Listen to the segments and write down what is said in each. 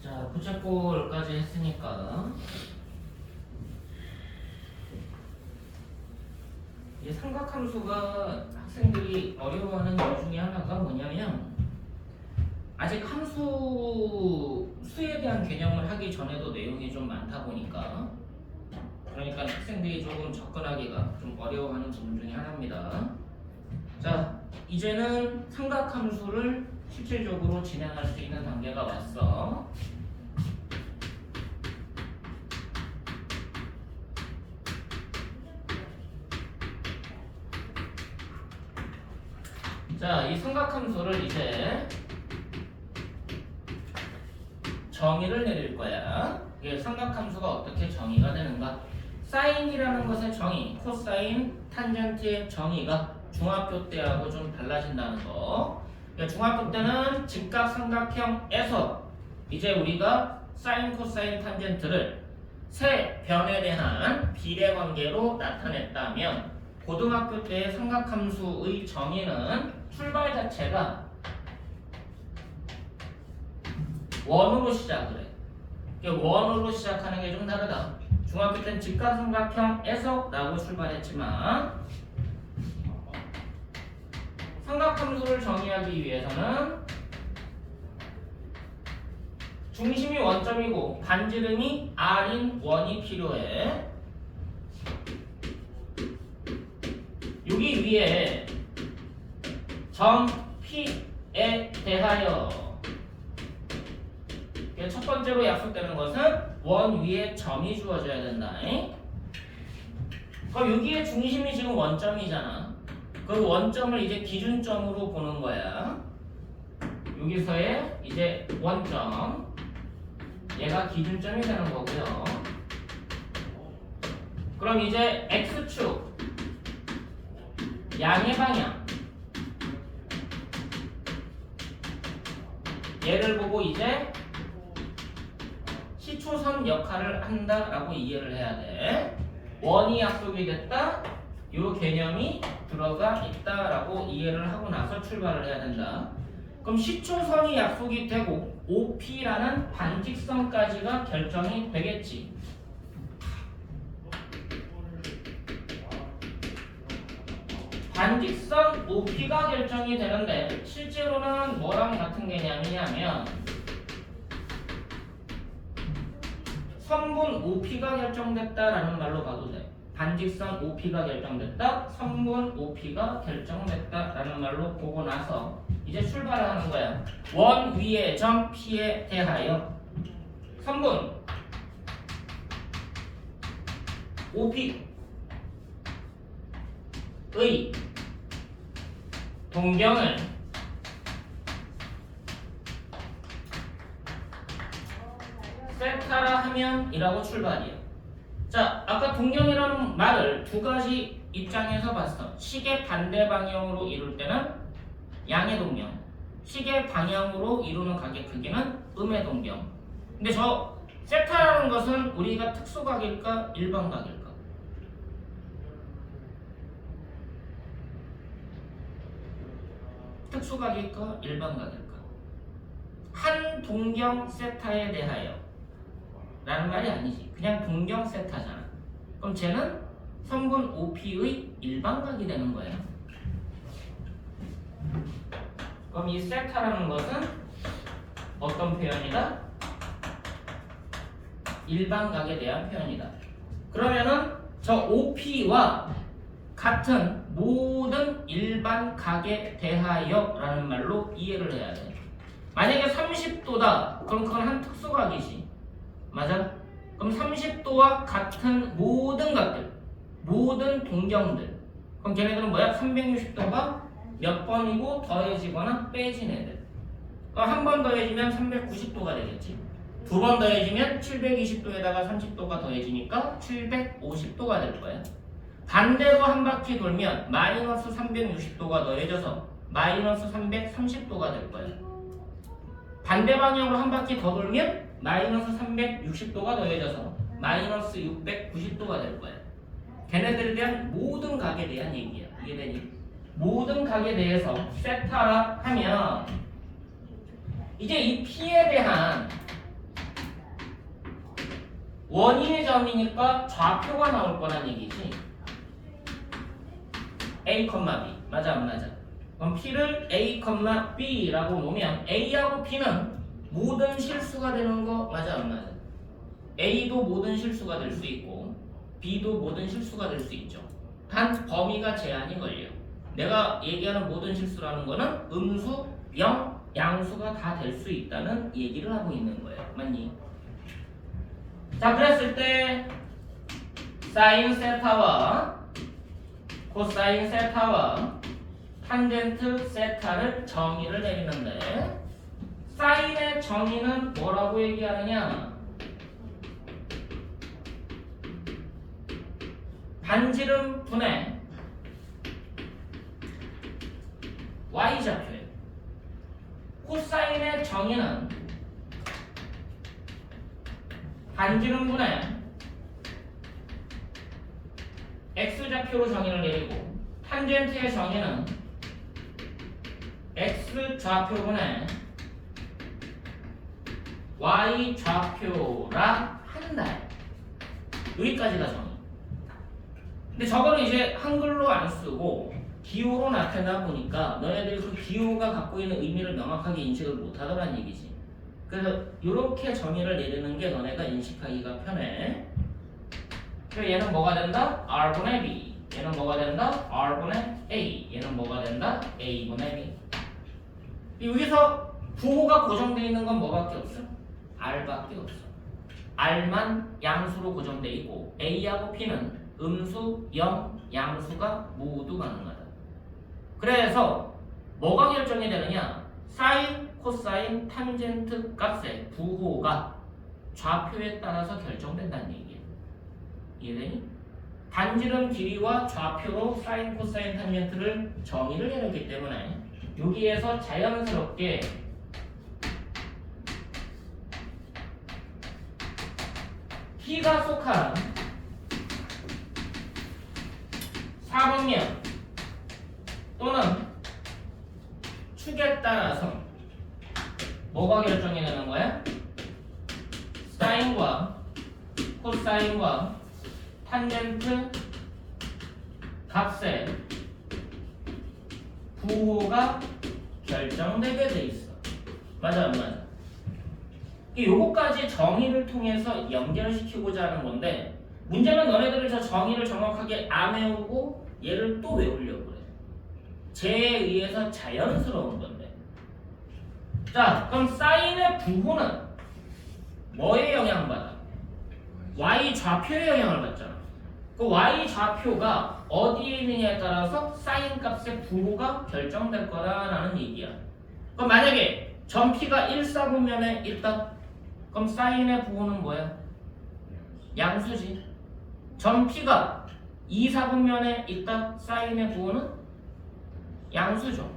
자, 부채꼴까지 했으니까 이 삼각함수가 학생들이 어려워하는 이유 중에 하나가 뭐냐면 아직 수에 대한 개념을 하기 전에도 내용이 좀 많다 보니까 그러니까 학생들이 조금 접근하기가 좀 어려워하는 부분 중에 하나입니다. 자, 이제는 삼각함수를 실질적으로 진행할 수 있는 단계가 왔어. 자, 이 삼각함수를 이제 정의를 내릴 거야. 이게 삼각함수가 어떻게 정의가 되는가? 사인이라는 것의 정의, 코사인, 탄젠트의 정의가 중학교 때하고 좀 달라진다는 거. 그러니까 중학교 때는 직각삼각형에서 이제 우리가 사인, 코사인, 탄젠트를 세 변에 대한 비례관계로 나타냈다면 고등학교 때의 삼각함수의 정의는 출발 자체가 원으로 시작을 해. 원으로 시작하는 게 좀 다르다. 중학교 때는 직각삼각형에서 라고 출발했지만 삼각함수를 정의하기 위해서는 중심이 원점이고 반지름이 r인 원이 필요해. 여기 위에 점 P에 대하여 첫 번째로 약속되는 것은 원 위에 점이 주어져야 된다. 그럼 여기에 중심이 지금 원점이잖아. 그 원점을 이제 기준점으로 보는 거야. 여기서의 이제 원점, 얘가 기준점이 되는 거고요. 그럼 이제 X축 양의 방향, 얘를 보고 이제 시초선 역할을 한다라고 이해를 해야 돼. 원이 약속이 됐다, 이 개념이 들어가 있다라고 이해를 하고 나서 출발을 해야 된다. 그럼 시초선이 약속이 되고 OP라는 반직선까지가 결정이 되겠지. 반직선 OP가 결정이 되는데 실제로는 뭐랑 같은 개념이냐면 선분 OP가 결정됐다라는 말로 봐도 돼. 반직선 OP가 결정됐다, 선분 OP가 결정됐다라는 말로 보고 나서 이제 출발을 하는 거야. 원 위의 점 P에 대하여 선분 OP의 동경을 세타라 하면 이라고 출발이야. 자, 아까 동경이라는 말을 두 가지 입장에서 봤어. 시계 반대 방향으로 이룰 때는 양의 동경, 시계 방향으로 이루는 각의 크기는 음의 동경. 근데 저 세타라는 것은 우리가 특수각일까 일반각일까? 특수각일까 일반각일까? 한 동경 세타에 대하여 라는 말이 아니지. 그냥 동경 세타잖아. 그럼 쟤는 선분 OP의 일반각이 되는 거야. 그럼 이 세타라는 것은 어떤 표현이다? 일반각에 대한 표현이다. 그러면은 저 OP와 같은 모든 일반각에 대하여 라는 말로 이해를 해야 돼. 만약에 30도다. 그럼 그건 한 특수각이지. 맞아? 그럼 30도와 같은 모든 각들, 모든 동경들. 그럼 걔네들은 뭐야? 360도가 몇 번이고 더해지거나 빼진 애들. 그럼 한 번 더해지면 390도가 되겠지. 두 번 더해지면 720도에다가 30도가 더해지니까 750도가 될 거야. 반대로 한 바퀴 돌면 마이너스 360도가 더해져서 마이너스 330도가 될 거예요. 반대 방향으로 한 바퀴 더 돌면 마이너스 360도가 더해져서 마이너스 690도가 될 거예요. 걔네들에 대한 모든 각에 대한 얘기야. 이해되니? 모든 각에 대해서 세타라 하면 이제 이 P에 대한 원인의 점이니까 좌표가 나올 거란 얘기지. A, B. 맞아 안 맞아? 그럼 P를 A, B라고 놓으면 A하고 B는 모든 실수가 되는 거 맞아 안 맞아? A도 모든 실수가 될 수 있고 B도 모든 실수가 될 수 있죠. 단 범위가 제한이 걸려. 내가 얘기하는 모든 실수라는 거는 음수, 영, 양수가 다 될 수 있다는 얘기를 하고 있는 거예요. 맞니? 자, 그랬을 때 사인 세타와 코사인 세타와 탄젠트 세타를 정의를 내리는데 사인의 정의는 뭐라고 얘기하느냐? 반지름 분의 y좌표예요. 코사인의 정의는 반지름 분의 x좌표로 정의를 내리고 탄젠트의 정의는 x좌표분의 y좌표라 한다. 여기까지가 정의. 근데 저거를 이제 한글로 안 쓰고 기호로 나타내다 보니까 너네들이 그 기호가 갖고 있는 의미를 명확하게 인식을 못하더란 얘기지. 그래서 이렇게 정의를 내리는 게 너네가 인식하기가 편해. 그래서 얘는 뭐가 된다? R분의 B. 얘는 뭐가 된다? R분의 A. 얘는 뭐가 된다? A분의 B. 여기서 부호가 고정되어 있는 건 뭐밖에 없어? R밖에 없어. R만 양수로 고정되어 있고 A하고 P는 음수, 영, 양수가 모두 가능하다. 그래서 뭐가 결정이 되느냐? 사인, 코사인, 탄젠트 값의 부호가 좌표에 따라서 결정된다는 얘기예요. 이해되니? 반지름 길이와 좌표로 사인, 코사인, 탄젠트를 정의를 내렸기 때문에 여기에서 자연스럽게 P가 속한 4분면 또는 축에 따라서 뭐가 결정이 되는 거야? 사인과 코사인과 탄젠트 값의 부호가 결정되게 돼 있어. 맞아 안 맞아? 요거까지 정의를 통해서 연결시키고자 하는 건데 문제는 너네들이 저 정의를 정확하게 안 외우고 얘를 또 외우려고 그래. 제에 의해서 자연스러운 건데. 자, 그럼 사인의 부호는 뭐에 영향받아? y 좌표에 영향을 받잖아. 그 y 좌표가 어디에 있느냐에 따라서 사인 값의 부호가 결정될 거다라는 얘기야. 그럼 만약에 점 P가 1사분면에 있다. 그럼 사인의 부호는 뭐야? 양수지. 점 P가 2사분면에 있다. 사인의 부호는 양수죠.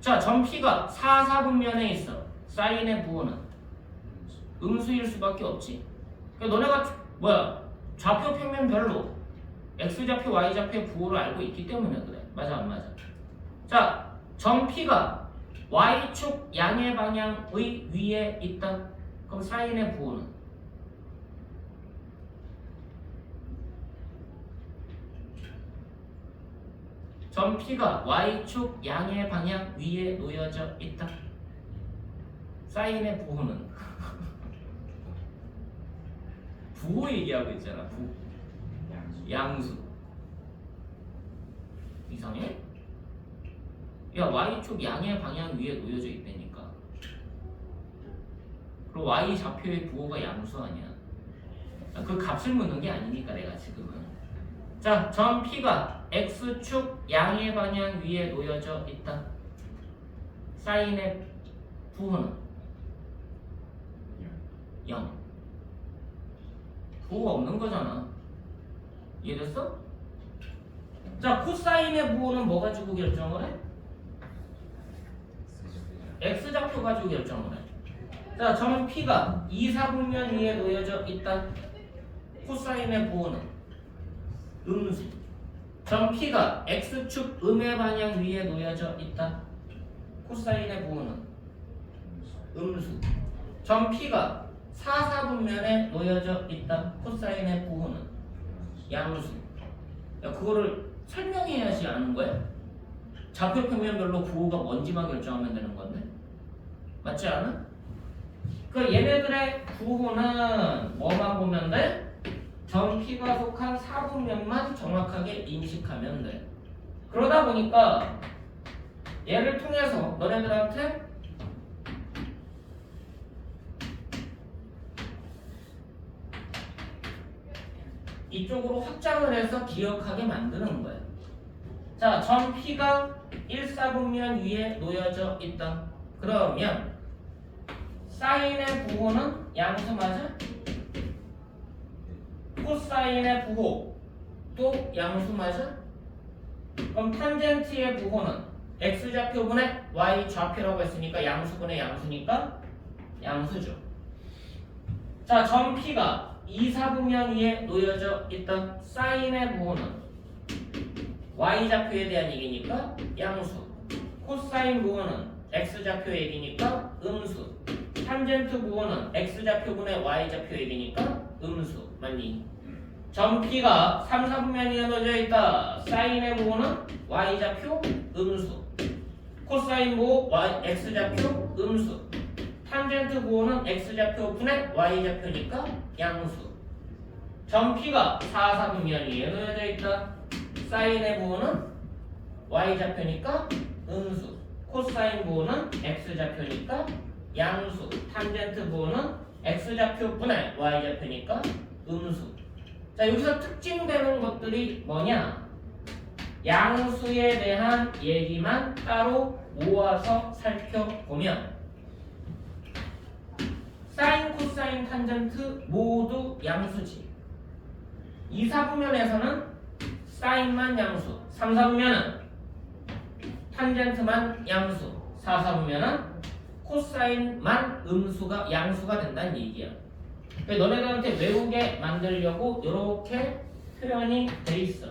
자, 점 P가 4사분면에 있어. 사인의 부호는 음수일 수밖에 없지. 그러니까 너네가 좌표 평면별로 x좌표, y좌표의 부호를 알고 있기 때문에 그래. 맞아 안 맞아? 자, 점 P가 y축 양의 방향의 위에 있다. 그럼 사인의 부호는 점 P가 y축 양의 방향 위에 놓여져 있다. 사인의 부호는 부호 얘기하고 있잖아. 부호. 양수. 이상해? 야, y축 양의 방향 위에 놓여져 있다니까. 그리고 y 좌표의 부호가 양수 아니야. 그 값을 묻는 게 아니니까 내가 지금은. 자, 점 P가 x축 양의 방향 위에 놓여져 있다. 사인의 부호는 0. 부호가 없는 거잖아. 이해됐어? 자, 코사인의 부호는 뭐 가지고 결정을 해? X좌표 가지고 결정을 해. 자, 점 P가 2, 4분면 위에 놓여져 있다. 코사인의 부호는 음수. 점 P가 X축 음의 방향 위에 놓여져 있다. 코사인의 부호는 음수. 점 P가 4, 4분면에 놓여져 있다. 코사인의 부호는 양수. 야, 그거를 설명해야지 아는 거야? 좌표 평면별로 부호가 뭔지만 결정하면 되는 건데 맞지 않아? 그 얘네들의 부호는 뭐만 보면 돼? 점 P가 속한 4분면만 정확하게 인식하면 돼. 그러다 보니까 얘를 통해서 너네들한테 이쪽으로 확장을 해서 기억하게 만드는 거야. 자, 점 P가 1, 4분면 위에 놓여져 있다. 그러면 사인의 부호는 양수 맞아? 코사인의 부호도 양수 맞아? 그럼 탄젠트의 부호는 x좌표분의 y좌표라고 했으니까 양수분의 양수니까 양수죠. 자, 점 P가 2, 4분면 위에 놓여져 있던 사인의 부호는 y좌표에 대한 얘기니까 양수. 코사인 부호는 x좌표 얘기니까 음수. 탄젠트 부호는 x좌표분의 y좌표 얘기니까 음수. 맞니? 점 P가 3, 4분면 위에 놓여져 있다. 사인의 부호는 y좌표 음수. 코사인 부호 x좌표 음수. 탄젠트 부호는 x좌표 분의 y좌표니까 양수. 점 P가 4, 4분면 위에 놓여져 있다. 사인의 부호는 y좌표니까 음수. 코사인 부호는 x좌표니까 양수. 탄젠트 부호는 x좌표 분의 y좌표니까 음수. 자, 여기서 특징되는 것들이 뭐냐? 양수에 대한 얘기만 따로 모아서 살펴보면 사인, 코사인, 탄젠트 모두 양수지. 2, 4분면에서는 사인만 양수, 3, 4분면은 탄젠트만 양수, 4, 4분면은 코사인만 음수가 양수가 된다는 얘기야. 너네들한테 외우게 만들려고 이렇게 표현이 돼 있어.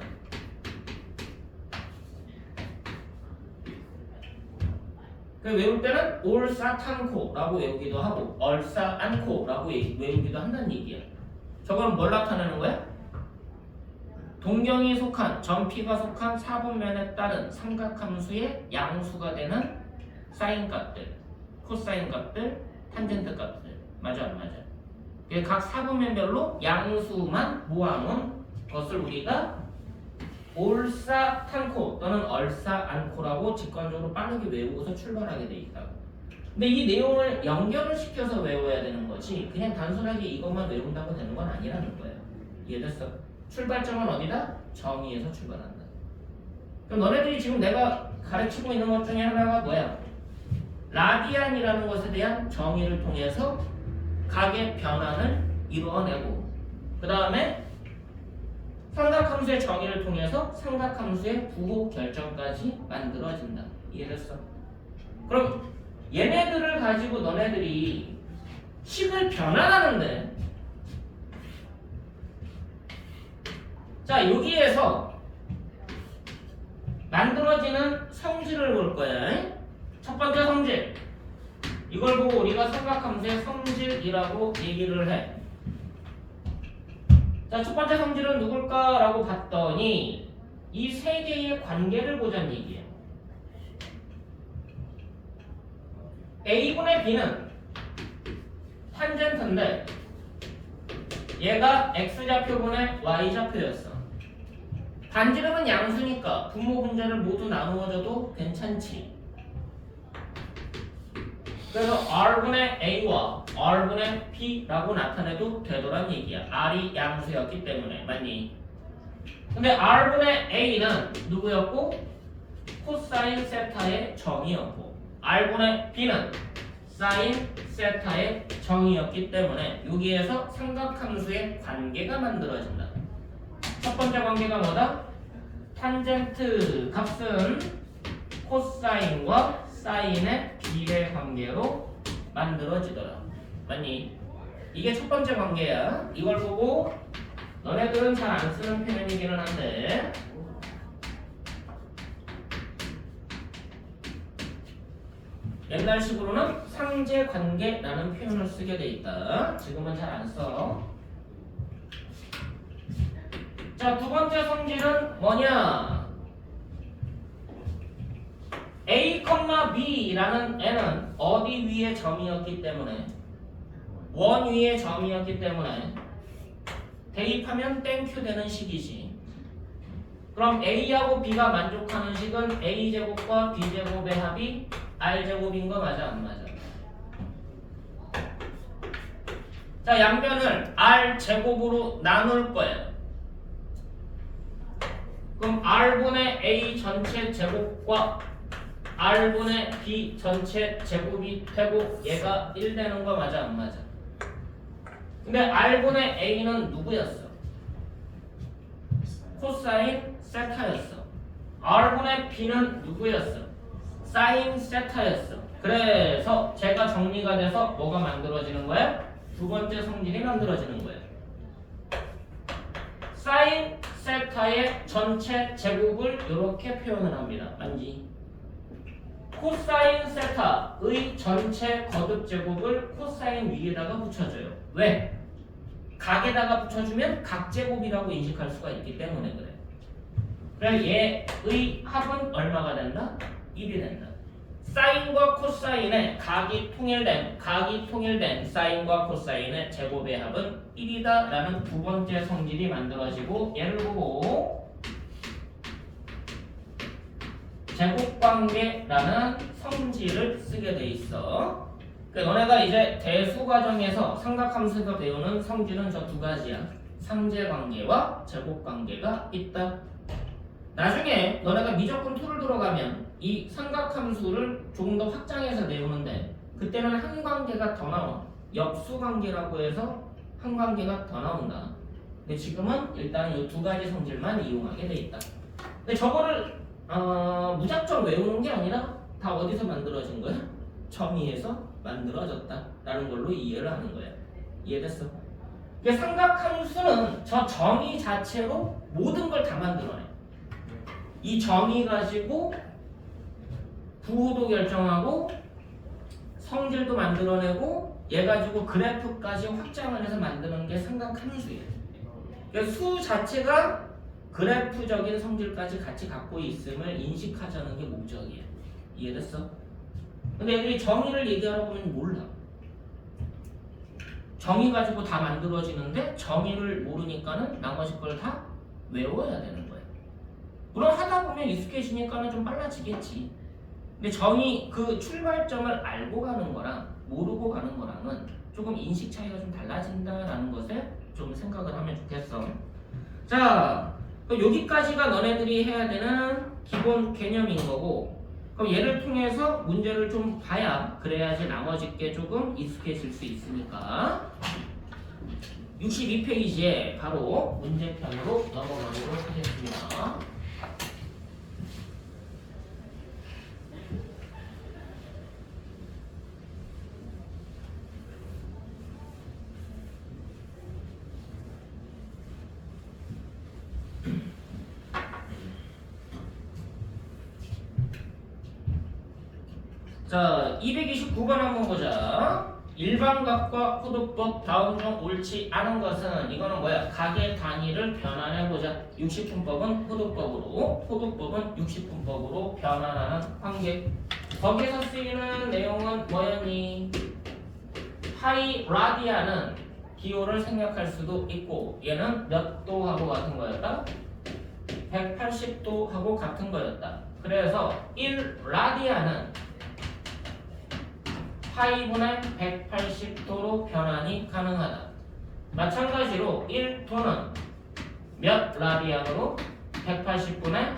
외울 때는 올사탄코라고 외우기도 하고 얼싸안코라고 외우기도 한다는 얘기야. 저건 뭘 나타내는 거야? 동경이 속한, 점 P가 속한 4분면에 따른 삼각함수의 양수가 되는 사인 값들, 코사인 값들, 탄젠트 값들. 맞아 안 맞아? 각 4분면별로 양수만 모아놓은 것을 우리가 올사탄코 또는 얼싸안코라고 직관적으로 빠르게 외우고서 출발하게 돼 있다. 근데 이 내용을 연결을 시켜서 외워야 되는 거지 그냥 단순하게 이것만 외운다고 되는 건 아니라는 거예요. 이해됐어? 출발점은 어디다? 정의에서 출발한다. 그럼 너네들이 지금 내가 가르치고 있는 것 중에 하나가 뭐야? 라디안이라는 것에 대한 정의를 통해서 각의 변환을 이루어내고 그 다음에 삼각함수의 정의를 통해서 삼각함수의 부호 결정까지 만들어진다. 이해됐어? 그럼 얘네들을 가지고 너네들이 식을 변환하는데 자, 여기에서 만들어지는 성질을 볼 거야. 첫 번째 성질. 이걸 보고 우리가 삼각함수의 성질이라고 얘기를 해. 자, 첫 번째 성질은 누굴까라고 봤더니 이 세 개의 관계를 보자는 얘기예요. A분의 B는 탄젠트인데 얘가 X좌표분의 Y좌표였어. 반지름은 양수니까 분모 분자를 모두 나누어줘도 괜찮지. 그래서 R분의 A와 R분의 B라고 나타내도 되더란 얘기야. R이 양수였기 때문에. 맞니? 근데 R분의 A는 누구였고? 코사인 세타의 정의였고 R분의 B는 사인 세타의 정의였기 때문에 여기에서 삼각함수의 관계가 만들어진다. 첫 번째 관계가 뭐다? 탄젠트 값은 코사인과 사인의 비례 관계로 만들어지더라. 맞니? 이게 첫 번째 관계야. 이걸 보고 너네들은 잘 안 쓰는 표현이기는 한데 옛날식으로는 상제관계라는 표현을 쓰게 돼 있다. 지금은 잘 안 써. 자, 두 번째 성질은 뭐냐? A, B라는 애는 어디 위에 점이었기 때문에 원 위에 점이었기 때문에 대입하면 땡큐 되는 식이지. 그럼 A하고 B가 만족하는 식은 A제곱과 B제곱의 합이 R제곱인 거 맞아 안 맞아? 자, 양변을 R제곱으로 나눌 거야. 그럼 R분의 A 전체 제곱과 R분의 B 전체 제곱이 되고 얘가 1 되는 거 맞아 안 맞아? 근데 R분의 A는 누구였어? 코사인 세타였어. R분의 B는 누구였어? 사인 세타였어. 그래서 제가 정리가 돼서 뭐가 만들어지는 거야? 두 번째 성질이 만들어지는 거야. 사인 세타의 전체 제곱을 이렇게 표현을 합니다. 맞지? 코사인 세타의 전체 거듭 제곱을 코사인 위에다가 붙여줘요. 왜? 각에다가 붙여주면 각제곱이라고 인식할 수가 있기 때문에 그래. 그래 얘의 합은 얼마가 된다? 1이 된다. 사인과 코사인의 각이 통일된 사인과 코사인의 제곱의 합은 1이다 라는 두 번째 성질이 만들어지고 얘를 보고 제곱관계라는 성질을 쓰게 돼 있어. 그러니까 너네가 이제 대수 과정에서 삼각함수에서 배우는 성질은 저 두 가지야. 상제관계와 제곱관계가 있다. 나중에 너네가 미적분 2를 들어가면 이 삼각함수를 조금 더 확장해서 내우는데 그때는 한 관계가 더 나와. 역수관계라고 해서 한 관계가 더 나온다. 근데 지금은 일단 이 두 가지 성질만 이용하게 돼 있다. 근데 저거를 무작정 외우는 게 아니라 다 어디서 만들어진 거야? 점의에서 만들어졌다 라는 걸로 이해를 하는 거야. 이해됐어? 그러니까 삼각함수는 저 점의 자체로 모든 걸 다 만들어내. 이 점의 가지고 부호도 결정하고 성질도 만들어내고 얘 가지고 그래프까지 확장을 해서 만드는 게 삼각함수예요. 그러니까 수 자체가 그래프적인 성질까지 같이 갖고 있음을 인식하자는 게 목적이에요. 이해됐어? 근데 애들이 정의를 얘기하라고 하면 몰라. 정의 가지고 다 만들어지는데 정의를 모르니까는 나머지 걸 다 외워야 되는 거예요. 물론 하다 보면 익숙해지니까는 좀 빨라지겠지. 근데 정의 그 출발점을 알고 가는 거랑 모르고 가는 거랑은 조금 인식 차이가 좀 달라진다라는 것에 좀 생각을 하면 좋겠어. 자, 여기까지가 너네들이 해야 되는 기본 개념인 거고, 그럼 얘를 통해서 문제를 좀 봐야 그래야지 나머지 게 조금 익숙해질 수 있으니까 62페이지에 바로 문제편으로 넘어가도록 하겠습니다. 자, 229번 한번 보자. 일반각과 호도법 다음 중 옳지 않은 것은 이거는 뭐야? 각의 단위를 변환해보자. 60분법은 호도법으로, 호도법은 60분법으로 변환하는 관계. 거기서 쓰이는 내용은 뭐였니? 파이 라디아는 기호를 생략할 수도 있고 얘는 몇 도하고 같은 거였다? 180도하고 같은 거였다. 그래서 1 라디아는 파이분의 180도로 변환이 가능하다. 마찬가지로 1도는 몇 라디안으로? 180분의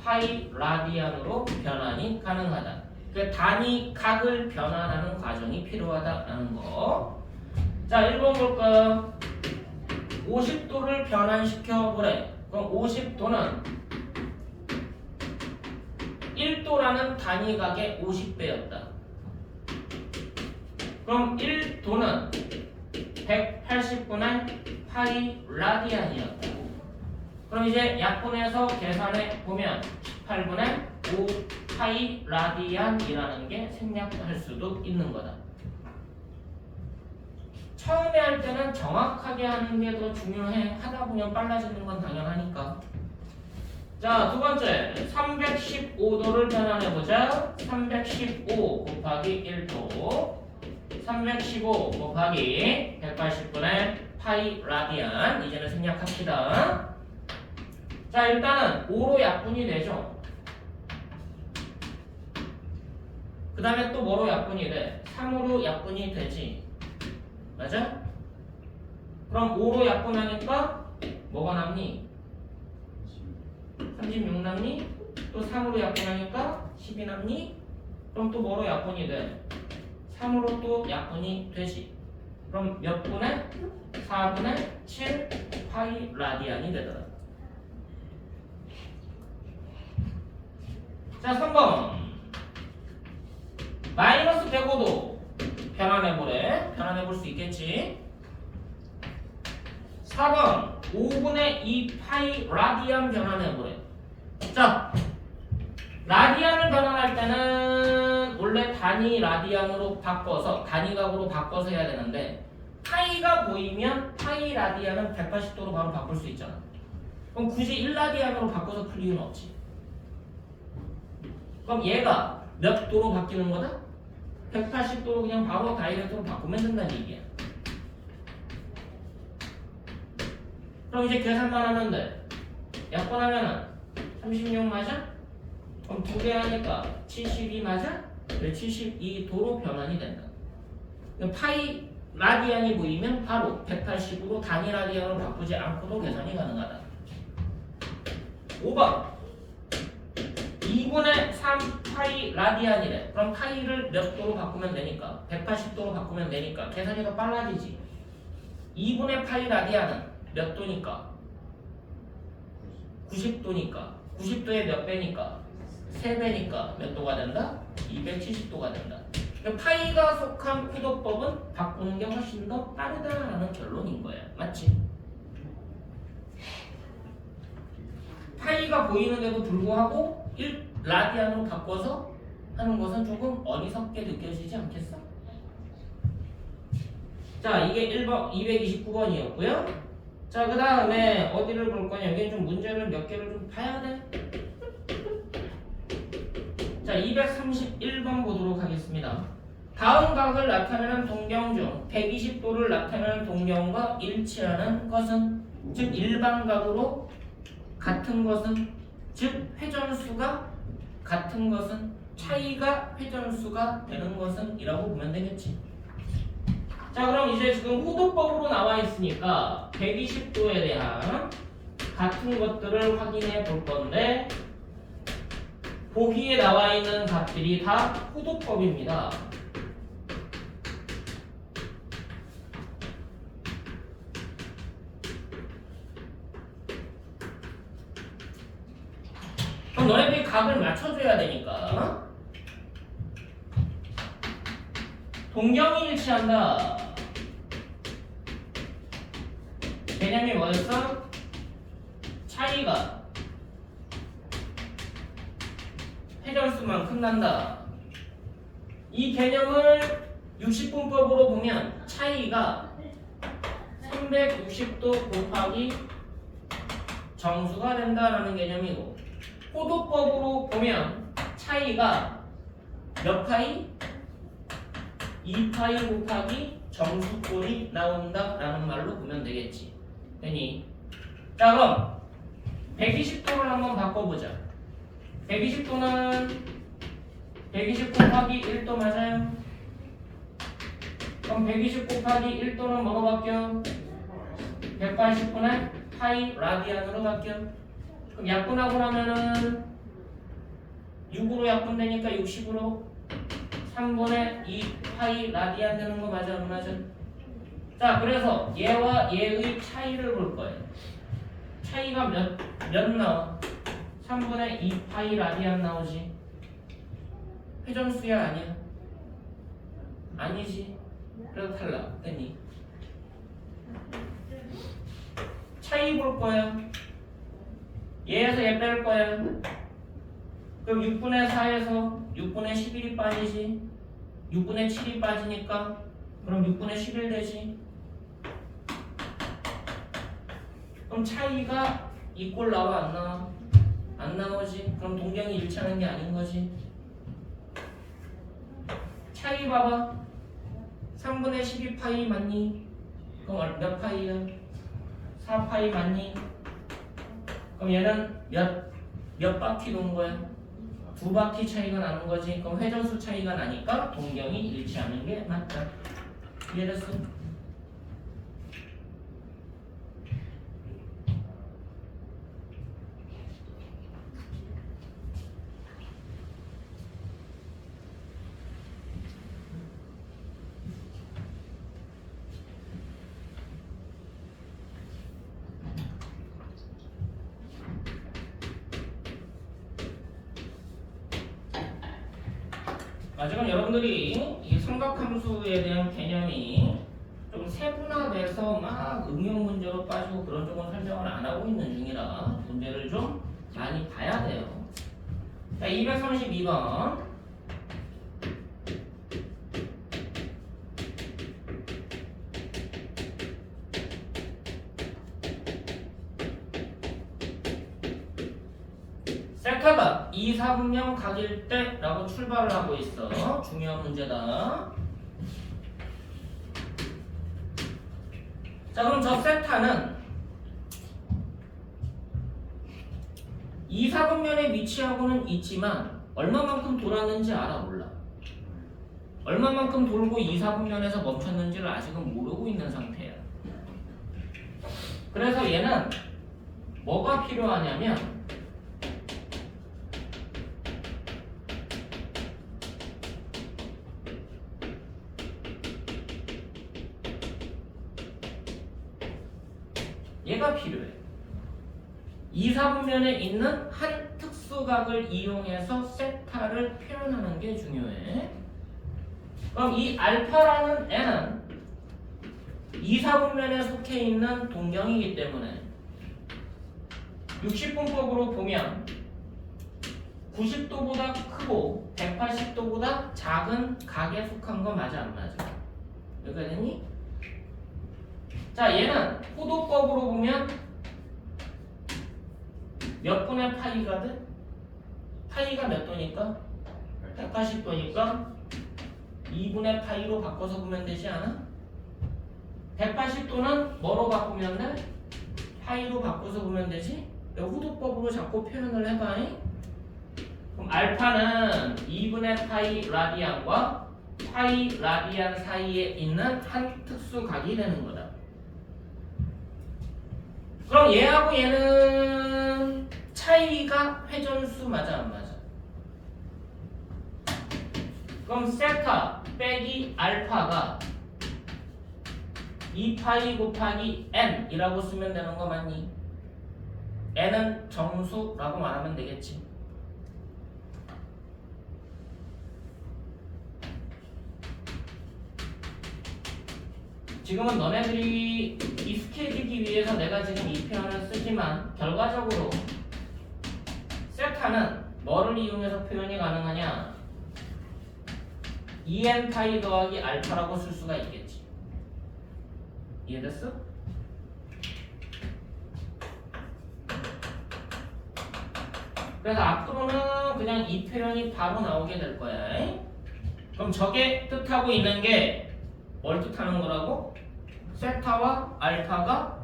파이 라디안으로 변환이 가능하다. 그 단위 각을 변환하는 과정이 필요하다라는 거. 자, 1번 볼까요? 50도를 변환시켜 보래. 그럼 50도는 1도라는 단위각의 50배였다. 그럼 1도는 180분의 파이 라디안이었다. 그럼 이제 약분해서 계산해 보면 18분의 5 파이 라디안이라는 게 생략할 수도 있는 거다. 처음에 할 때는 정확하게 하는 게 더 중요해. 하다 보면 빨라지는 건 당연하니까. 자, 두 번째 315도를 변환해 보자. 315 곱하기 1도 315 곱하기 180분의 파이 라디안. 이제는 생략합시다. 자, 일단은 5로 약분이 되죠. 그 다음에 또 뭐로 약분이 돼? 3으로 약분이 되지. 맞아? 그럼 5로 약분하니까 뭐가 남니? 36 남니? 또 3으로 약분하니까 10이 남니? 그럼 또 뭐로 약분이 돼? 3으로 또 약분이 되지. 그럼 몇 분의? 4분의 7 파이 라디안이 되더라. 자, 3번 마이너스 105도 변환해보래. 변환해볼 수 있겠지. 4번 5분의 2 파이 라디안 변환해보래. 자, 라디안을 변환할 때는 원래 단위 라디안으로 바꿔서 단위각으로 바꿔서 해야 되는데 파이가 보이면 파이 라디안은 180도로 바로 바꿀 수 있잖아. 그럼 굳이 1라디안으로 바꿔서 풀 이유는 없지. 그럼 얘가 몇 도로 바뀌는 거다? 180도로 그냥 바로 다이렉트로 바꾸면 된다는 얘기야. 그럼 이제 계산만 하면 돼. 약분하면은 36 맞아? 그럼 2개 하니까 72 맞아? 그래, 72도로 변환이 된다. 그럼 파이 라디안이 보이면 바로 180으로 단위 라디안으로 바꾸지 않고도 계산이 가능하다. 5번 2분의 3 파이 라디안이래. 그럼 파이를 몇 도로 바꾸면 되니까 180도로 바꾸면 되니까 계산이 더 빨라지지. 2분의 파이 라디안은 몇 도니까? 90도니까 90도에 몇 배니까? 3배니까 몇 도가 된다? 270도가 된다. 그러니까 파이가 속한 후도법은 바꾸는 게 훨씬 더 빠르다라는 결론인 거야. 맞지? 파이가 보이는데도 불구하고 1라디안으로 바꿔서 하는 것은 조금 어리석게 느껴지지 않겠어? 자, 이게 1번 229번이었고요. 자, 그 다음에 어디를 볼 거냐? 여기 좀 문제를 몇 개를 좀 봐야 돼. 자, 231번 보도록 하겠습니다. 다음 각을 나타내는 동경 중 120도를 나타내는 동경과 일치하는 것은, 즉 일반각으로 같은 것은, 즉 회전수가 같은 것은, 차이가 회전수가 되는 것은 이라고 보면 되겠지. 자, 그럼 이제 지금 호도법으로 나와 있으니까 120도에 대한 같은 것들을 확인해 볼 건데, 보기에 나와 있는 값들이 다 호도법입니다. 그럼 너네들이 값을 맞춰줘야 되니까 동경이 일치한다. 개념이 뭐였어? 차이가 회전수만큼 난다. 이 개념을 60분법으로 보면 차이가 360도 곱하기 정수가 된다라는 개념이고, 호도법으로 보면 차이가 몇 파이? 2파이 곱하기 정수꼴이 나온다라는 말로 보면 되겠지. 되니? 자, 그럼 120도를 한번 바꿔보자. 120도는 120 곱하기 1도 맞아요? 그럼 120 곱하기 1도는 뭐로 바뀌어? 180분의 파이 라디안으로 바뀌어. 그럼 약분하고 나면은 6으로 약분되니까 60으로 3분의 2 파이 라디안 되는 거 맞아, 안 맞아? 자, 그래서 얘와 얘의 차이를 볼 거예요. 차이가 몇 나와? 3분의 2 파이 라디안 나오지. 회전수야 아니야? 아니지. 그래도 탈락. 됐니? 차이 볼 거야. 얘에서 얘 뺄 거야. 그럼 6분의 4에서 6분의 11이 빠지지. 6분의 7이 빠지니까 그럼 6분의 11 되지. 그럼 차이가 이 꼴 나와 안 나와? 안 나오지. 그럼 동경이 일치하는 게 아닌 거지. 차이 봐봐. 3분의 12파이 맞니? 그럼 몇 파이야? 4파이 맞니? 그럼 얘는 몇 바퀴 도는 거야? 2바퀴 차이가 나는 거지. 그럼 회전수 차이가 나니까 동경이 일치하는 게 맞다. 이해됐어? 지금 여러분들이 이 삼각함수에 대한 개념이 좀 세분화돼서 막 응용 문제로 빠지고 그런 쪽은 설명을 안 하고 있는 중이라 문제를 좀 많이 봐야 돼요. 자, 232번. 셀카가 2, 4분면 각일 때 라고 출발을 하고 있어. 중요한 문제다. 자, 그럼 저 세타는 2, 4분면에 위치하고는 있지만 얼마만큼 돌았는지 알아? 몰라? 얼마만큼 돌고 2, 4분면에서 멈췄는지를 아직은 모르고 있는 상태야. 그래서 얘는 뭐가 필요하냐면 얘가 필요해. 2, 4분면에 있는 한 특수각을 이용해서 세타를 표현하는 게 중요해. 그럼 이 알파라는 애는 2, 4분면에 속해 있는 동경이기 때문에 60분법으로 보면 90도보다 크고 180도보다 작은 각에 속한 거 맞아 안 맞아? 여기가 됐니? 자, 얘는 호도법으로 보면 몇 분의 파이가 돼? 파이가 몇 도니까? 180도니까 2분의 파이로 바꿔서 보면 되지 않아? 180도는 뭐로 바꾸면 돼? 파이로 바꿔서 보면 되지? 호도법으로 자꾸 표현을 해봐. 그럼 알파는 2분의 파이 라디안과 파이 라디안 사이에 있는 한 특수각이 되는 거다. 그럼 얘하고 얘는 차이가 회전수 맞아 안 맞아? 그럼 세타 빼기 알파가 2파이 곱하기 n이라고 쓰면 되는 거 맞니? n은 정수라고 말하면 되겠지. 지금은 너네들이 익숙해지기 위해서 내가 지금 이 표현을 쓰지만 결과적으로 세타는 뭐를 이용해서 표현이 가능하냐? 2n 파이 더하기 알파라고 쓸 수가 있겠지. 이해됐어? 그래서 앞으로는 그냥 이 표현이 바로 나오게 될 거야. 그럼 저게 뜻하고 있는 게 뭘 뜻하는 거라고? 세타와 알파가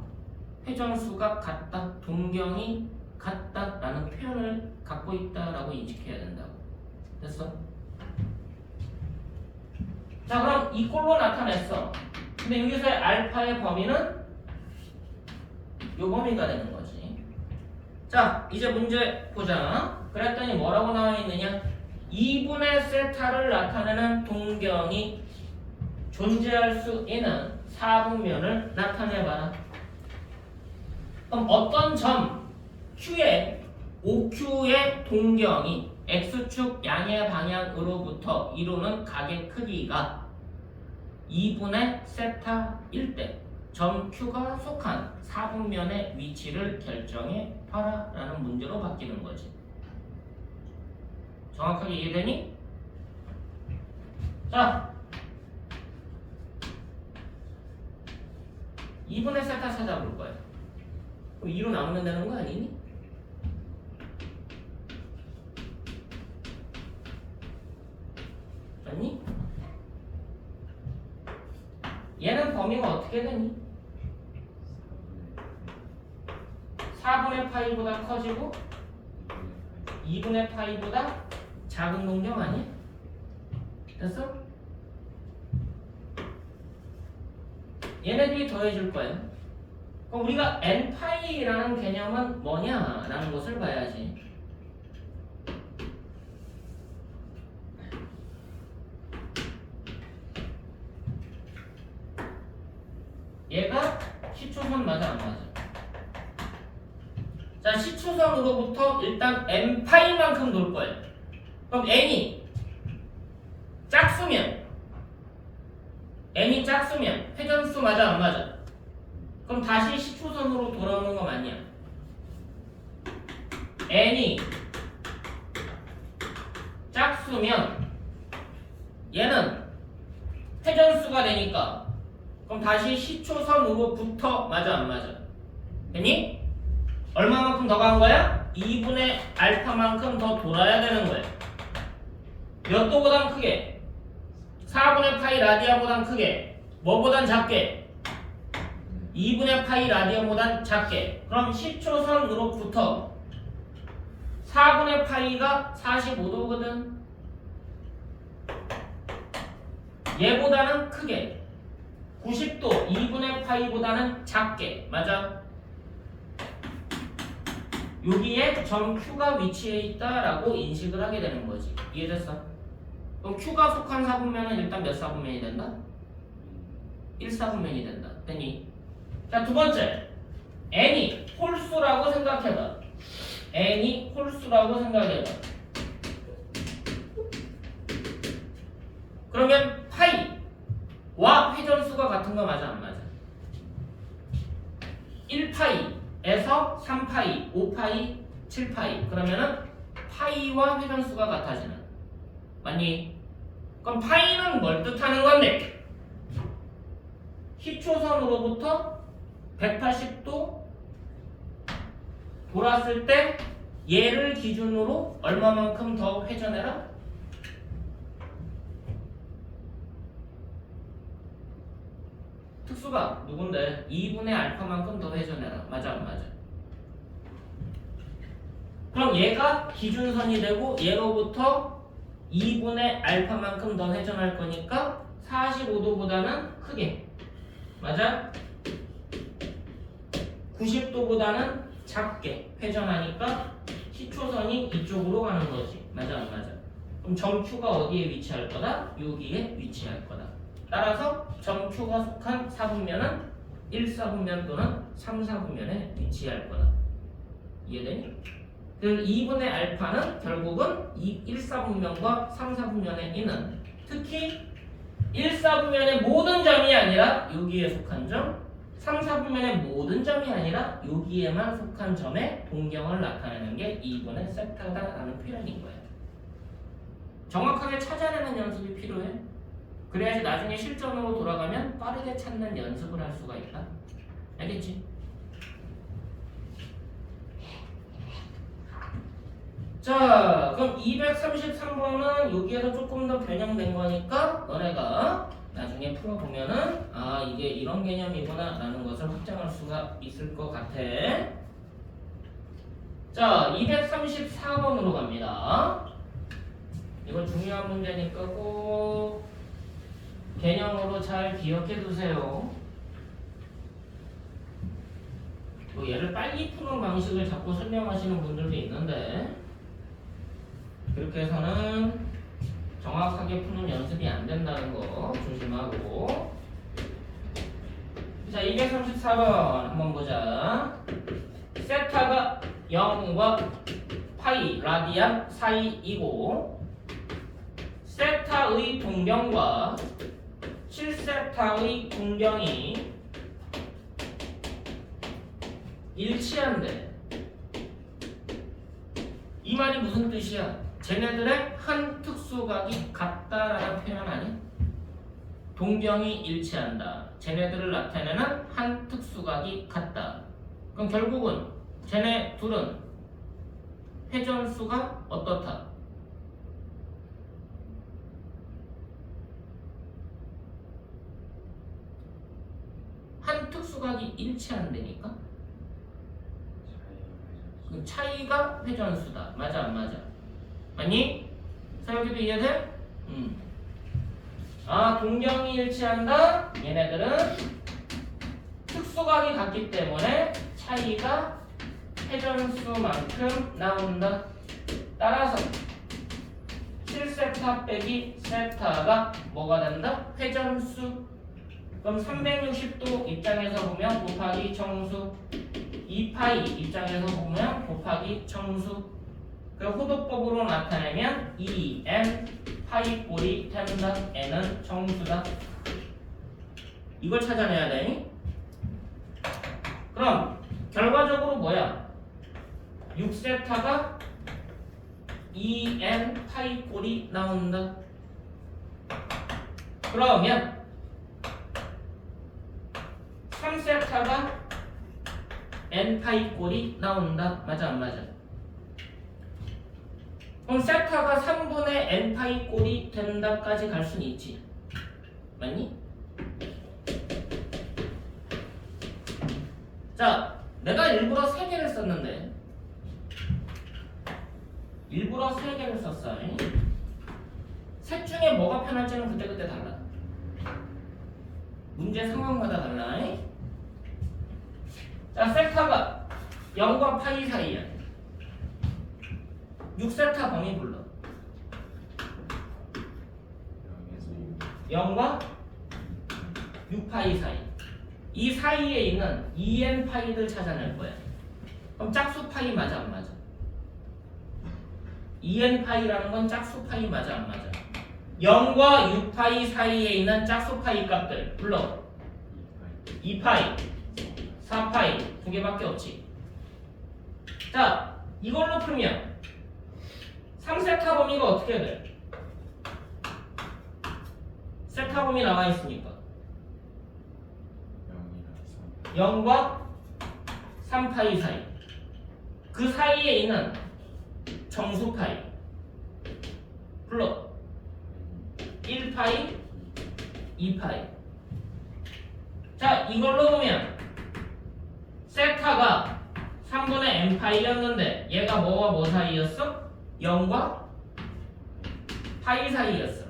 회전수가 같다, 동경이 같다라는 표현을 갖고 있다라고 인식해야 된다고. 됐어? 자, 그럼 이 꼴로 나타냈어. 근데 여기서의 알파의 범위는 요 범위가 되는 거지. 자, 이제 문제 보자. 그랬더니 뭐라고 나와 있느냐? 2분의 세타를 나타내는 동경이 존재할 수 있는 4분면을 나타내봐라. 그럼 어떤 점 Q에 OQ의 동경이 x축 양의 방향으로부터 이루는 각의 크기가 2분의 세타일 때 점 Q가 속한 사분면의 위치를 결정해 봐라 라는 문제로 바뀌는 거지. 정확하게 이해되니? 자, 2분의 세타 찾아볼 거야. 그럼 2로 나오면 되는 거 아니니? 맞니? 얘는 범위가 어떻게 되니? 4분의 파이보다 커지고 2분의 파이보다 작은 공정 아니야? 됐어? 얘네들이 더해질 거예요. 그럼 우리가 n파이라는 개념은 뭐냐라는 것을 봐야지. 얘가 시초선 맞아 안 맞아? 자, 시초선으로부터 일단 n파이만큼 돌 거예요. 그럼 n이 작으면 회전수 맞아 안 맞아? 그럼 다시 시초선으로 돌아오는 거 맞냐? n이 작으면 얘는 회전수가 되니까 그럼 다시 시초선으로부터 맞아 안 맞아? 됐니? 얼마만큼 더 간 거야? 2분의 알파만큼 더 돌아야 되는 거야. 몇 도보단 크게? 4분의 파이 라디안보단 크게. 뭐보단 작게? 2분의 파이 라디안보단 작게. 그럼 시초선으로부터 4분의 파이가 45도거든. 얘보다는 크게. 90도 2분의 파이보다는 작게. 맞아? 여기에 점 Q가 위치해 있다라고 인식을 하게 되는 거지. 이해됐어? 그럼 Q가 속한 사분면은 일단 몇 사분면이 된다? 1사분면이 된다. 됐니? 자, 두 번째. n이 홀수라고 생각해봐. n이 홀수라고 생각해봐. 그러면 파이와 회전수가 같은 거 맞아 안 맞아? 1파이에서 3파이, 5파이, 7파이 그러면은 파이와 회전수가 같아지는. 맞니? 그럼 파이는 뭘 뜻하는 건데? 시초선으로부터 180도 돌았을 때 얘를 기준으로 얼마만큼 더 회전해라? 특수가 누군데? 2분의 알파만큼 더 회전해라. 맞아 안 맞아? 그럼 얘가 기준선이 되고 얘로부터 2분의 알파만큼 더 회전할 거니까 45도보다는 크게. 맞아? 90도보다는 작게 회전하니까 시초선이 이쪽으로 가는 거지. 맞아 안 맞아? 그럼 점 Q가 어디에 위치할 거다? 여기에 위치할 거다. 따라서 점 Q가 속한 사분면은 1사분면 또는 3사분면에 위치할 거다. 이해되니? 그럼 2분의 알파는 결국은 1사분면과 3사분면에 있는 특히 1사분면의 모든 점이 아니라 여기에 속한 점, 3사분면의 모든 점이 아니라 여기에만 속한 점의 동경을 나타내는 게 2분의 세타다라는 표현인 거예요. 정확하게 찾아내는 연습이 필요해. 그래야지 나중에 실전으로 돌아가면 빠르게 찾는 연습을 할 수가 있다. 알겠지? 자, 그럼 233번은 여기에서 조금 더 변형된 거니까 너네가 나중에 풀어보면은 아, 이게 이런 개념이구나 라는 것을 확장할 수가 있을 것 같아. 자, 234번으로 갑니다. 이건 중요한 문제니까 꼭 개념으로 잘 기억해 두세요. 뭐 얘를 빨리 푸는 방식을 자꾸 설명하시는 분들도 있는데 그렇게 해서는 정확하게 푸는 연습이 안 된다는 거 조심하고. 자, 234번 한번 보자. 세타가 0과 파이 라디안 사이이고 세타의 동경과 7세타의 동경이 일치한대. 이 말이 무슨 뜻이야? 쟤네들의 한 특수각이 같다라는 표현 아니? 동경이 일치한다. 쟤네들을 나타내는 한 특수각이 같다. 그럼 결국은 쟤네 둘은 회전수가 어떻다? 한 특수각이 일치한다니까? 그 차이가 회전수다. 맞아 안 맞아? 맞니? 서여기도 이해돼? 아, 동경이 일치한다. 얘네들은 특수각이 같기 때문에 차이가 회전수만큼 나온다. 따라서 7세타 빼기 세타가 뭐가 된다? 회전수. 그럼 360도 입장에서 보면 곱하기 정수, 2파이 입장에서 보면 곱하기 정수. 그 호도법으로 나타내면 2n 파이 꼴이 된다. n은 정수다. 이걸 찾아내야 되니? 그럼 결과적으로 뭐야? 6세타가 2n 파이 꼴이 나온다. 그러면 3세타가 n 파이 꼴이 나온다. 맞아 안 맞아? 그럼 세타가 3분의 n 파이 꼴이 된다까지 갈 수는 있지. 맞니? 자, 내가 일부러 3개를 썼는데 일부러 3개를 썼어. 셋 중에 뭐가 편할지는 그때그때 달라. 문제 상황마다 달라. 자, 세타가 0과 파이 사이야. 6세타 범위 불러. 0과 6파이 사이. 이 사이에 있는 2n 파이를 찾아낼 거야. 그럼 짝수 파이 맞아 안 맞아? 2n 파이라는 건 짝수 파이 맞아 안 맞아? 0과 6파이 사이에 있는 짝수 파이 값들 불러. 2파이, 4파이 두 개밖에 없지. 자, 이걸로 풀면 3세타 범위가 어떻게 돼? 세타 범위 나와 있으니까 0과 3파이 사이. 그 사이에 있는 정수파이 불러. 1파이, 2파이. 자, 이걸로 보면 세타가 3분의 n파이였는데 얘가 뭐와 뭐 사이였어? 0과 파이 사이였어.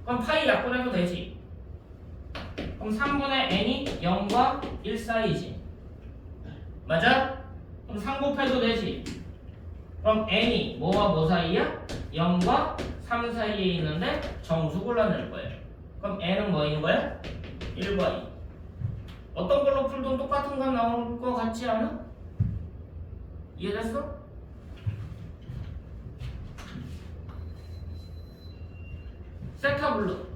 그럼 파이 약분해도 되지. 그럼 3분의 n이 0과 1 사이지. 맞아? 그럼 3 곱해도 되지. 그럼 n이 뭐와 뭐 사이야? 0과 3 사이에 있는데 정수 골라낼 거예요. 그럼 n은 뭐인 거야? 1과 2. 어떤 걸로 풀든 똑같은 건 나올 것 같지 않아? 이해됐어? 세타 불러.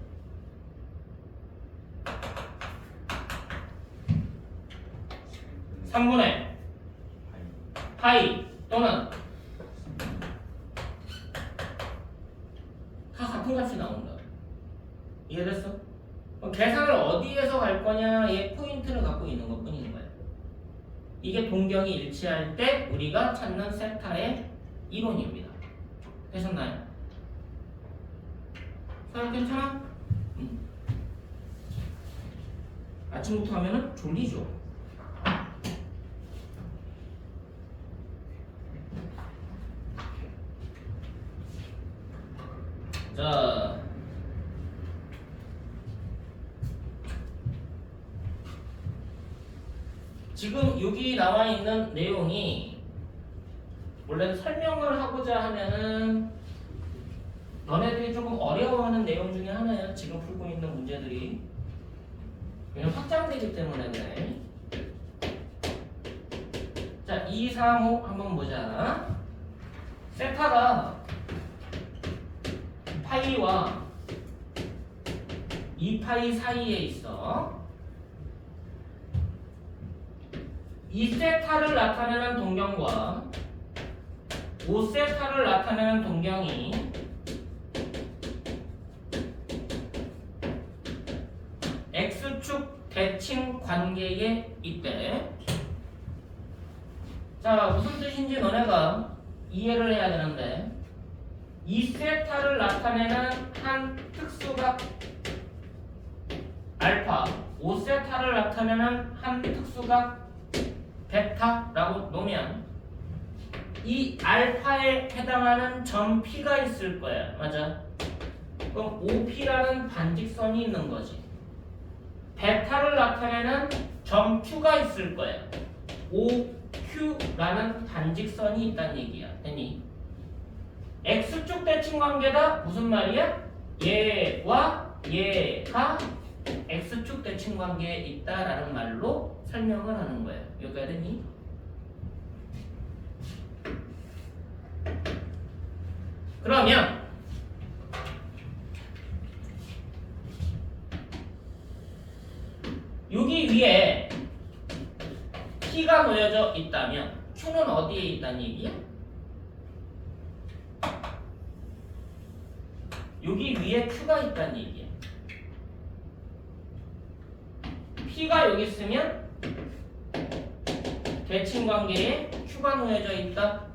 (3분의) 파이 또는 다 같은 값이 나온다. 이해됐어? 그럼 계산을 어디에서 할 거냐의 포인트를 갖고 있는 것 뿐인 거야. 이게 동경이 일치할 때 우리가 찾는 세타의 이론입니다. 되셨나요? 서열 괜찮아? 아침부터 하면은 졸리죠. 자, 지금 여기 나와 있는 내용이 원래 설명을 하고자 하면은 너네들이 조금 어려워하는 내용 중에 하나야. 지금 풀고 있는 문제들이 왜냐면 확장되기 때문에 그래. 자, 2, 3, 5 한번 보자. 세타가 파이와 2파이 사이에 있어. 이 세타를 나타내는 동경과 5세타를 나타내는 동경이 X축 대칭 관계에 있대. 자, 무슨 뜻인지 너네가 이해를 해야 되는데, 이 세타를 나타내는 한 특수각 알파, 5세타를 나타내는 한 특수각 베타라고 놓으면 이 알파에 해당하는 점 P가 있을 거야. 맞아? 그럼 OP라는 반직선이 있는 거지. 베타를 나타내는 점 Q가 있을 거야. OQ라는 반직선이 있다는 얘기야. 됐니? X축 대칭 관계다. 무슨 말이야? 얘와 얘가 X축 대칭 관계에 있다라는 말로 설명을 하는 거야. 여기까지 됐니? 그러면 여기 위에 P가 놓여져 있다면 Q는 어디에 있다는 얘기야? 여기 위에 Q가 있다는 얘기야. P가 여기 있으면 대칭 관계에 Q가 놓여져 있다.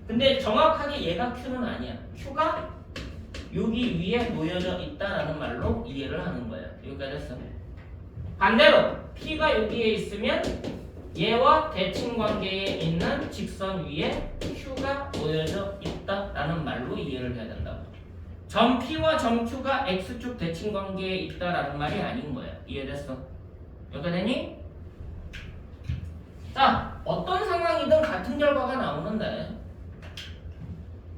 근데 정확하게 얘가 Q는 아니야. Q가 여기 위에 놓여져 있다라는 말로 이해를 하는 거야. 여기까지 했어. 반대로 P가 여기에 있으면 얘와 대칭 관계에 있는 직선 위에 Q가 놓여져 있다라는 말로 이해를 해야 된다고. 점 P와 점 Q가 X축 대칭 관계에 있다라는 말이 아닌 거야. 이해됐어? 여기까지 되니? 자, 어떤 상황이든 같은 결과가 나오는데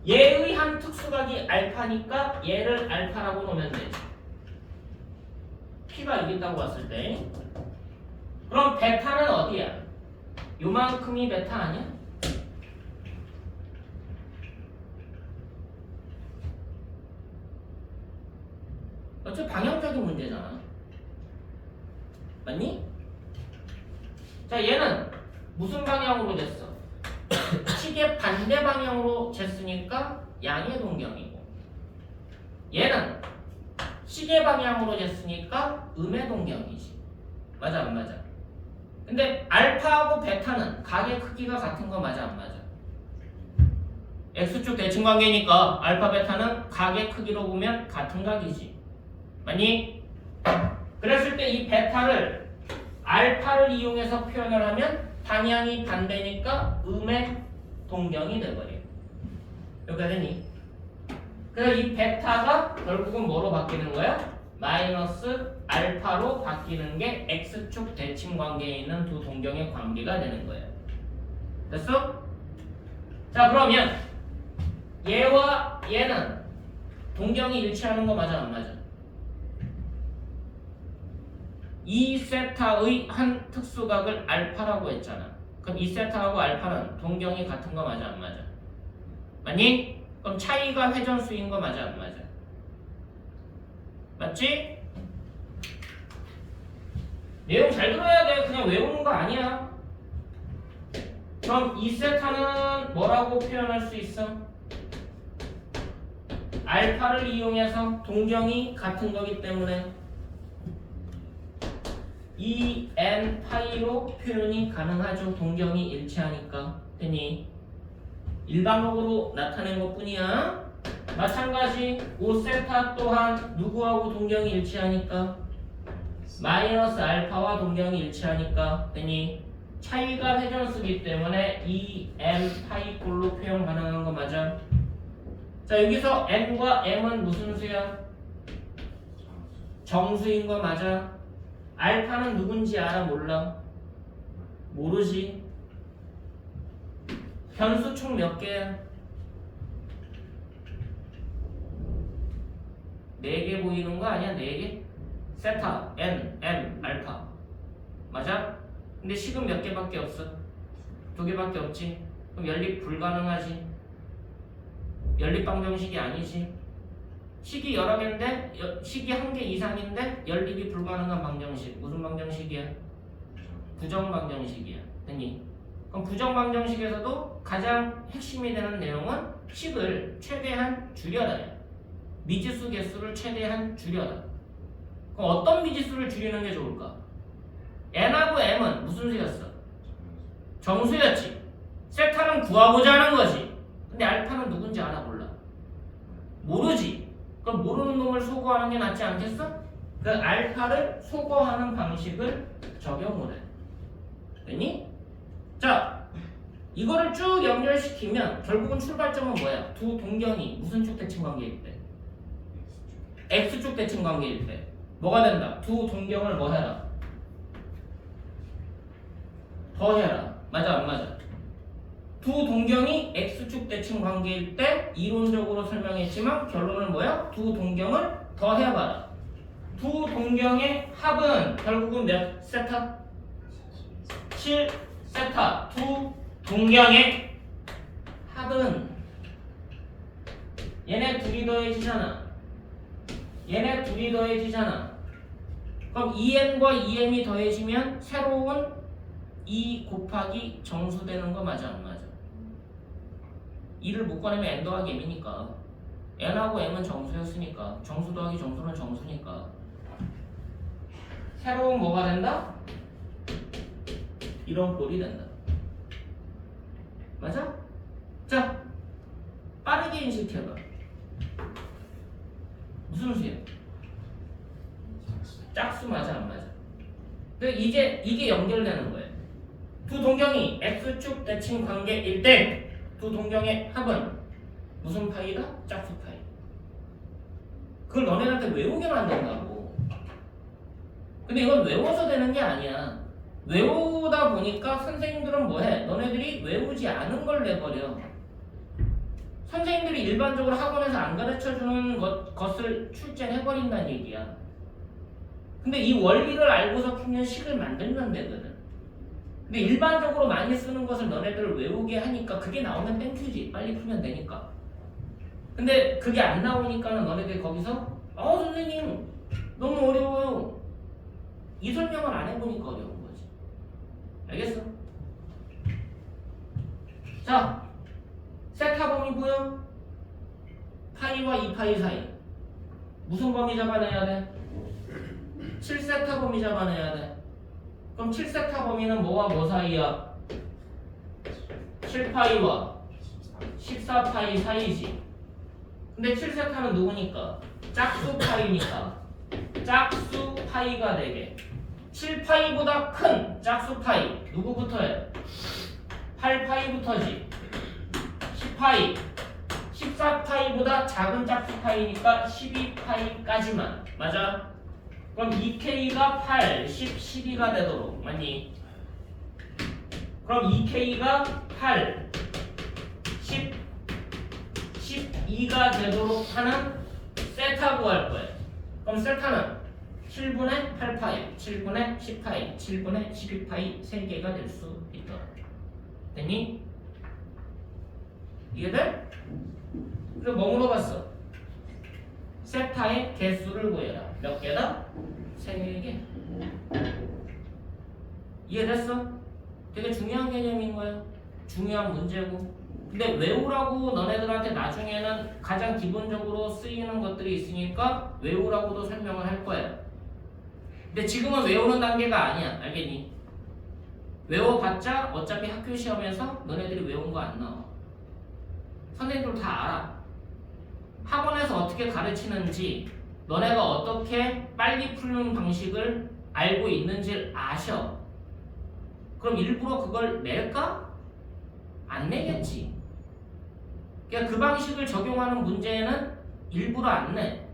얘의 한 특수각이 알파니까 얘를 알파라고 놓으면 되지. P가 여기 있다고 봤을 때 그럼 베타는 어디야? 요만큼이 베타 아니야? 어차피 방향적인 문제잖아. 맞니? 자, 얘는 무슨 방향으로 쟀어? 시계 반대 방향으로 쟀으니까 양의 동경이고, 얘는 시계 방향으로 쟀으니까 음의 동경이지. 맞아 안 맞아? 근데 알파하고 베타는 각의 크기가 같은 거 맞아 안 맞아? X축 대칭 관계니까 알파 베타는 각의 크기로 보면 같은 각이지. 맞니? 그랬을 때 이 베타를 알파를 이용해서 표현을 하면 방향이 반대니까 음의 동경이 돼버려. 여기까지 되니? 그래서 이 베타가 결국은 뭐로 바뀌는 거야? 마이너스 알파로 바뀌는 게 X축 대칭 관계에 있는 두 동경의 관계가 되는 거야. 됐어? 자, 그러면 얘와 얘는 동경이 일치하는 거 맞아 안 맞아? 이 세타의 한 특수각을 알파라고 했잖아. 그럼 이 세타하고 알파는 동경이 같은 거 맞아 안 맞아? 맞니? 그럼 차이가 회전수인 거 맞아 안 맞아? 맞지? 내용 잘 들어야 돼. 그냥 외우는 거 아니야. 그럼 이 세타는 뭐라고 표현할 수 있어? 알파를 이용해서 동경이 같은 거기 때문에 이 n 파이로 표현이 가능하죠. 동경이 일치하니까. 되니? 일반적으로 나타낸 것 뿐이야. 마찬가지 5세타 또한 누구하고 동경이 일치하니까? 마이너스 알파와 동경이 일치하니까. 되니? 차이가 회전수기 때문에 이 n 파이 꼴로 표현 가능한 거 맞아? 자, 여기서 n과 m은 무슨 수야? 정수인 거 맞아? 알파는 누군지 알아 몰라? 모르지? 변수 총 몇 개야? 4개 보이는 거 아니야? 4개? 세타, n, m, 알파 맞아? 근데 식은 몇 개밖에 없어? 두 개밖에 없지. 그럼 연립 불가능하지. 연립 방정식이 아니지. 식이 여러 개인데 식이 한 개 이상인데 연립이 불가능한 방정식. 무슨 방정식이야? 부정 방정식이야. 됐니? 그럼 부정 방정식에서도 가장 핵심이 되는 내용은 식을 최대한 줄여라. 미지수 개수를 최대한 줄여라. 그럼 어떤 미지수를 줄이는 게 좋을까? n하고 m은 무슨 수였어? 정수였지. 세타는 구하고자 하는 거지. 근데 알파는 누군지 알아 몰라? 모르지. 그럼 모르는 놈을 소거하는 게 낫지 않겠어? 그 알파를 소거하는 방식을 적용을 해. 됐니? 자, 이거를 쭉 연결시키면 결국은 출발점은 뭐야? 두 동경이 무슨 쭉 대칭 관계일 때? X축 대칭 관계일 때 뭐가 된다? 두 동경을 뭐 해라? 더해라. 맞아 안 맞아? 두 동경이 X축 대칭 관계일 때 이론적으로 설명했지만 결론은 뭐야? 두 동경을 더해봐라. 두 동경의 합은 결국은 몇 세타? 7세타. 두 동경의 합은 얘네 둘이 더해지잖아. 얘네 둘이 더해지잖아. 그럼 2n과 2m이 더해지면 새로운 2 곱하기 정수 되는 거 맞아 안 맞아? 2를 묶어내면 n 더하기 m이니까 n하고 m은 정수였으니까 정수 더하기 정수는 정수니까 새로운 뭐가 된다? 이런 꼴이 된다. 맞아? 자, 빠르게 인식해봐. 무슨 수야? 짝수 맞아 안 맞아? 근데 이제 이게 연결되는 거예요. 두 동경이 X축 대칭 관계일 때 두 동경의 합은 무슨 파이다? 짝수 파이. 그걸 너네한테 외우게 만든다고. 근데 이건 외워서 되는 게 아니야. 외우다 보니까 선생님들은 뭐해? 너네들이 외우지 않은 걸 내버려. 선생님들이 일반적으로 학원에서 안 가르쳐주는 것을 출제해버린다는 얘기야. 근데 이 원리를 알고서 풀면 식을 만들면 되거든. 근데 일반적으로 많이 쓰는 것을 너네들을 외우게 하니까 그게 나오면 땡큐지. 빨리 풀면 되니까. 근데 그게 안 나오니까는 너네들 거기서 선생님 너무 어려워요. 이 설명을 안 해보니까 어려운 거지. 알겠어? 자, 세타 범위 보여? 파이와 2파이 사이 무슨 범위 잡아내야 돼? 7세타 범위 잡아내야 돼. 그럼 7세타 범위는 뭐와 뭐 사이야? 7파이와 14파이 사이지. 근데 7세타는 누구니까? 짝수 파이니까 짝수 파이가 되게 7파이보다 큰 짝수 파이 누구부터 해? 8파이부터지. 10파이 14파이보다 작은 짝수 파이니까 12파이까지만. 맞아? 그럼 2K가 8, 10, 12가 되도록. 맞니? 그럼 2K가 8, 10, 12가 되도록 하는 세타 구할 거예요. 그럼 세타는 7분의 8파이, 7분의 10파이, 7분의 12파이 3개가 될 수 있다. 됐니? 이해돼? 그리고 뭐 물어봤어? 세타의 개수를 구해라. 몇 개다? 3개. 이해됐어? 되게 중요한 개념인 거야. 중요한 문제고. 근데 외우라고 너네들한테 나중에는 가장 기본적으로 쓰이는 것들이 있으니까 외우라고도 설명을 할 거야. 근데 지금은 외우는 단계가 아니야. 알겠니? 외워봤자 어차피 학교 시험에서 너네들이 외운 거 안 나와. 선생님들 다 알아. 학원에서 어떻게 가르치는지 너네가 어떻게 빨리 푸는 방식을 알고 있는지를 아셔. 그럼 일부러 그걸 낼까? 안 내겠지. 그러니까 그 방식을 적용하는 문제는 일부러 안 내.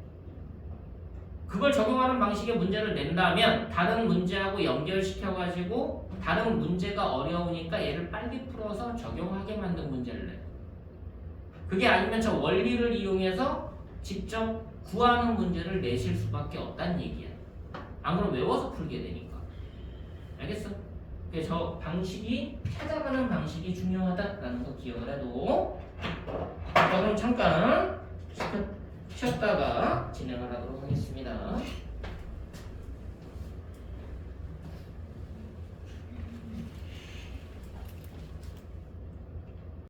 그걸 적용하는 방식의 문제를 낸다면 다른 문제하고 연결시켜가지고 다른 문제가 어려우니까 얘를 빨리 풀어서 적용하게 만든 문제를 내. 그게 아니면 저 원리를 이용해서 직접 구하는 문제를 내실 수밖에 없다는 얘기야. 안 그러면 외워서 풀게 되니까. 알겠어? 그래서 저 방식이 찾아가는 방식이 중요하다라는 거 기억을 해도. 자, 그럼 잠깐 쉬었다가 진행을 하도록 하겠습니다.